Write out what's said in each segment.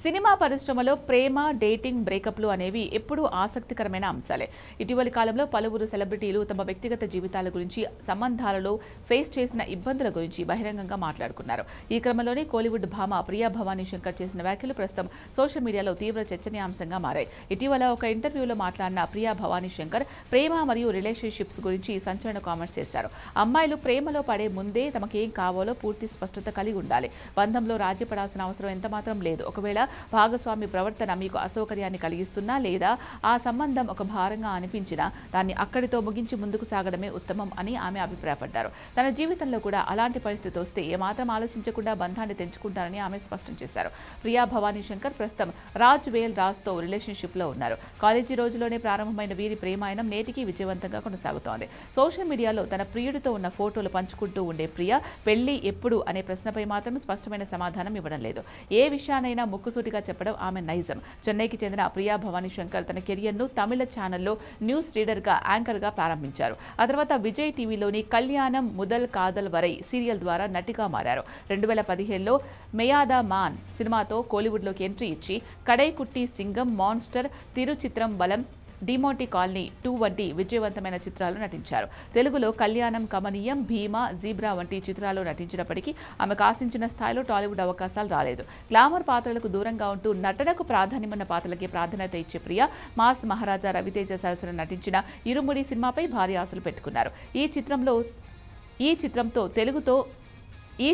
Cinema పరిశ్రమలో ప్రేమ, dating, బ్రేకప్లు అనేవి ఎప్పుడూ ఆసక్తికరమైన అంశాలే. ఇటీవలి కాలంలో పలువురు సెలబ్రిటీలు తమ వ్యక్తిగత జీవితాల గురించి, సంబంధాలలో ఫేస్ చేసిన ఇబ్బందుల గురించి బహిరంగంగా మాట్లాడుకున్నారు. ఈ క్రమంలోనే కోలీవుడ్ భామ ప్రియా భవానీ శంకర్ చేసిన వ్యాఖ్యలు ప్రస్తుతం సోషల్ మీడియాలో తీవ్ర చర్చనీయాంశంగా మారాయి. ఇటీవల ఒక ఇంటర్వ్యూలో మాట్లాడిన ప్రియా భవానీ శంకర్ ప్రేమ మరియు రిలేషన్షిప్స్ గురించి సంచలన కామెంట్స్ చేశారు. అమ్మాయిలు ప్రేమలో పడే ముందే తమకేం కావాలో పూర్తి స్పష్టత కలిగి ఉండాలి. బంధంలో రాజీ పడాల్సిన అవసరం ఎంతమాత్రం లేదు. ఒకవేళ భాగస్వామి ప్రవర్తన మీకు అసౌకర్యాన్ని కలిగిస్తున్నా లేదా ఆ సంబంధం ఒక భారంగా అనిపించినా దాన్ని అక్కడితో ముగించి ముందుకు సాగడమే ఉత్తమం అని ఆమె అభిప్రాయపడ్డారు. తన జీవితంలో కూడా అలాంటి పరిస్థితి వస్తే ఏమాత్రం ఆలోచించకుండా బంధాన్ని తెంచుకుంటారని ఆమె స్పష్టం చేశారు. ప్రియా భవానీ శంకర్ ప్రస్తుతం రాజ్ వేల్ రాజ్తో రిలేషన్షిప్లో ఉన్నారు. కాలేజీ రోజుల్లోనే ప్రారంభమైన వీరి ప్రేమాయణం నేటికి విజయవంతంగా కొనసాగుతోంది. సోషల్ మీడియాలో తన ప్రియుడితో ఉన్న ఫోటోలు పంచుకుంటూ ఉండే ప్రియా పెళ్లి ఎప్పుడు అనే ప్రశ్నపై మాత్రం స్పష్టమైన సమాధానం ఇవ్వడం లేదు. ఏ విషయానైనా ముక్కుసూటిగా చెప్పడం ఆమె నైజం. చెన్నైకి చెందిన ప్రియా భవానీ శంకర్ తన కెరియర్ను తమిళ ఛానల్లో న్యూస్ రీడర్గా, యాంకర్గా ప్రారంభించారు. ఆ తర్వాత విజయ్ టీవీలోని కళ్యాణం ముదల్ కాదల్ వరై సీరియల్ ద్వారా నటిగా మారారు. 2015లో మెయాదా మాన్ సినిమాతో కోలీవుడ్లోకి ఎంట్రీ ఇచ్చి కడైకుట్టి సింగం, మాన్స్టర్, తిరుచిత్రం బలం, డిమోంటి కాలనీ 2 వంటి విజయవంతమైన చిత్రాలు నటించారు. తెలుగులో కళ్యాణం, కమనీయం, భీమా, జీబ్రా వంటి చిత్రాలు నటించినప్పటికీ ఆమెకు ఆశించిన స్థాయిలో టాలీవుడ్ అవకాశాలు రాలేదు. గ్లామర్ పాత్రలకు దూరంగా ఉంటూ నటనకు ప్రాధాన్యమైన పాత్రలకి ప్రాధాన్యత ఇచ్చే ప్రియా మాస్ మహారాజా రవితేజ సరసన నటించిన ఇరుముడి సినిమాపై భారీ ఆశలు పెట్టుకున్నారు. ఈ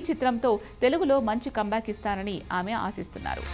చిత్రంతో తెలుగులో మంచి కంబ్యాక్ ఇస్తారని ఆమె ఆశిస్తున్నారు.